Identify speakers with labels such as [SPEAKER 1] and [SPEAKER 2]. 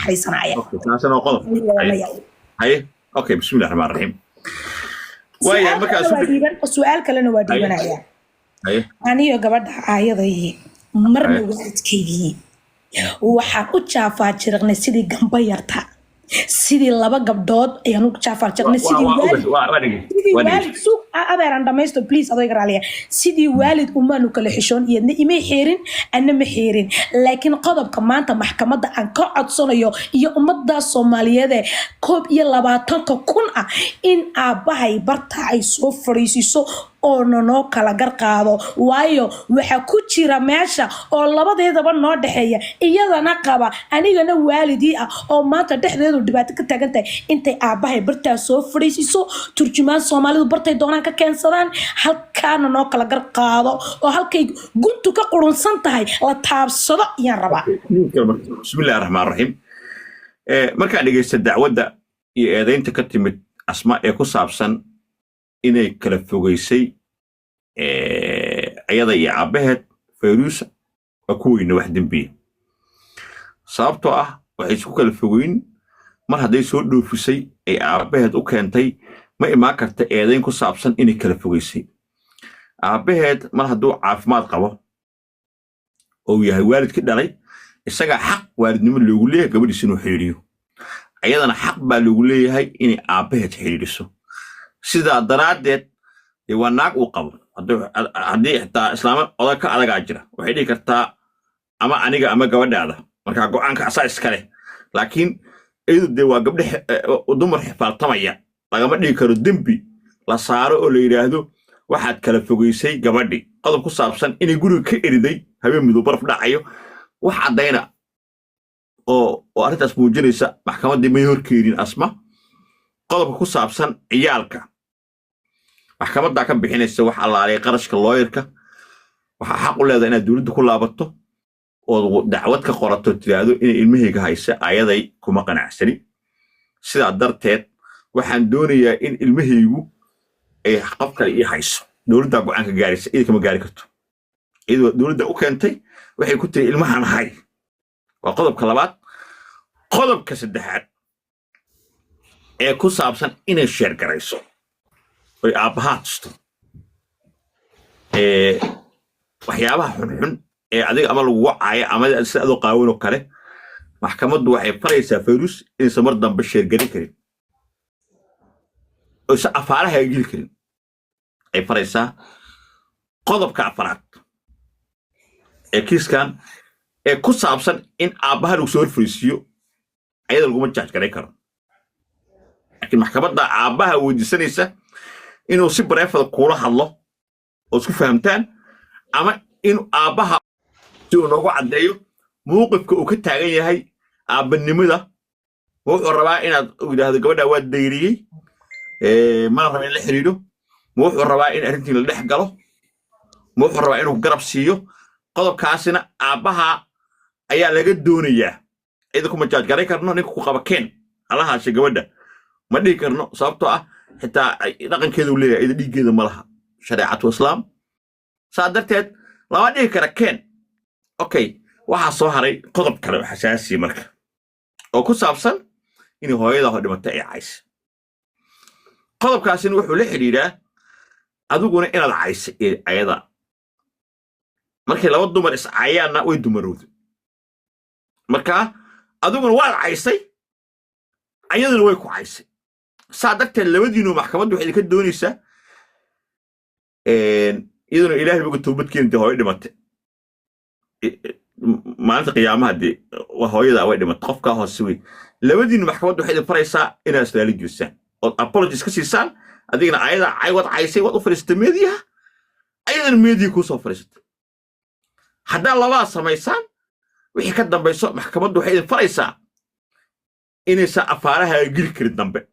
[SPEAKER 1] raaxaysanaya
[SPEAKER 2] اوكي تاسنا قلب هاي اوكي بسم الله الرحمن الرحيم ويا مركز
[SPEAKER 1] su'aal kalena waa dhiibanaya
[SPEAKER 2] هاي
[SPEAKER 1] aniyo gabadha aayadayii marna waalidkaygii waxaan u jaafaa jirnay sidii gamba yarta sidii laba gabdhood ayaan u jaafaa jirnay sidii waalid suuq adeeran dhamaysto please adoo raaliya sidii waalid umaanu kala xishoon iyadna imay xeerin anna ma xeerin laakiin qodobka maanta maxkamadda aan ka codsanayo iyo ummadda Soomaaliyeed 21,000 in aabahay barta ay soo fariisiso oo noo kala gar qaado waayo waxa ku jira meesha oo labadeedaba noo dhaxeeya iyadana qaba anigana waalidii ah oo maanta dhexdeedu dhibaato ka taagan tahay intay aabahay barta soo fariisiso turjumaan Soomaalidu bartay doonaan ka keensadaan halkaana noo kala gar qaado oo halkay guntu ka qurunsan tahay la taabsado iyaan rabaa
[SPEAKER 2] bismillaahir rahmaanir rahiim marka dhageysta dacwadda iyo eedaynta ka timid asma ee ku saabsan inay kala fogeysay ayada iyo aabaheed Fayrus waa kuwiina wax dambiye sababtoo ah waxay isku kala fogeyn mar haday soo dhoofisay ay aabaheed u keentay ma imaan karta eedayn ku saabsan inay kala fogeysay aabaheed mar haduu caafimaad qabo oo yahay waalidkii dhalay isaga xaq waalidnimo loogu leeyahay gabadhiisa inuu xiriiriyo ayadana xaq baa loogu leeyahay inay aabaheed xiriiriso sida daraadeed waa naag uu qabo haddii xitaa islaama oday ka adagaa jira waxay dhihi kartaa ama aniga ama gabadhaada marka go'aanka asaa iskale laakiin iyadu dee waa gabdhe dumar xifaaltamaya lagama dhigi karo dembi la saaro oo la yidhaahdo waxaad kala fogeysay gabadhi qodob ku saabsan inay guriga ka eriday habeen midow baraf dhacayo wax caddayna oo arrintaas muujinaysa maxkamaddii may horkeenin asma qodobka ku saabsan ciyaalka maxkamadda ka bixinaysa wax allaalay qarashka looyarka waxa xaq u leedahay inaad dawladda ku laabato oo dacwad ka qorato tiraado inay ilmahayga haysa ayaday kuma qanacsani sidaa darteed waxaan doonayaa in ilmahaygu ay qof kale ii hayso dawladda go'aan ka gaaraysa idin kama gaari karto iyadoo dawladda u keentay waxay ku tiri ilmahan hay waa qodobka labaad qodobka saddexaad ee ku saabsan inay sheer garayso oy aabbahaa tusto waxyaabaha xunxun ee adiga ama lagu wacaya ama sida adoo qaawan oo kale maxkamaddu waxay faraysaa Fayrus inaysan mar dambe sheer garin karin oo si afaaraha ay geli karin ay faraysaa qodobka afaraad ee kiiskan ee ku saabsan in aabbaha lagu soo fariisiyo ayada laguma jaaj garay karo laakiin maxkamadda aabbaha weydiisanaysa inuu si bareefada kula hadlo oo isku fahamtaan ama in aabbaha si uu noogu caddeeyo mowqifka uu ka taagan yahay aabbanimada wuxuu rabaa inaad yidhaahdo gabadha waa dayriyey mana raba in la xiriiro wuxuu rabaa in arrintii la dhex galo wuxuu rabaa inuu garab siiyo qodobkaasina aabbaha ayaa laga doonayaa cid kuma jaaj garay karno ninka ku qaba keen alahaasha gabadha ma dhihi karno sababtoo ah xitaa dhaqankeedu leeyahay ida dhiiggeeda ma laha shareecatu islaam saa darteed lama dhihi kara keen okay waxaa soo haray qodob kale oo xasaasi marka oo ku saabsan in hooyada dhimatay ay cays qodobkaasina wuxuu la xiriiraa adiguna inaad caysay ayada markii laba dumar is caayaana way dumarowday marka adiguna waad caysay ayaduna way ku caysay saa darteed labadiinu maxkamaddu waxay ka doonaysaa iyaduna ilaahay uga toobad keentay hooyo dhimatay maalinta qiyaamaha dee hooyada way dhimatay qofkaa hoose wey labadiinu maxkamaddu waxay faraysaa inaad islaali geysaan ood apologies ka siisaan adigana ayada waad caysay waad u fariisatay meediyaha ayadana meediya kuu soo fariisatay haddaa labaa samaysaan wixii ka dambayso maxkamaddu waxay idin faraysaa inaysan afaaraha geli karin dambe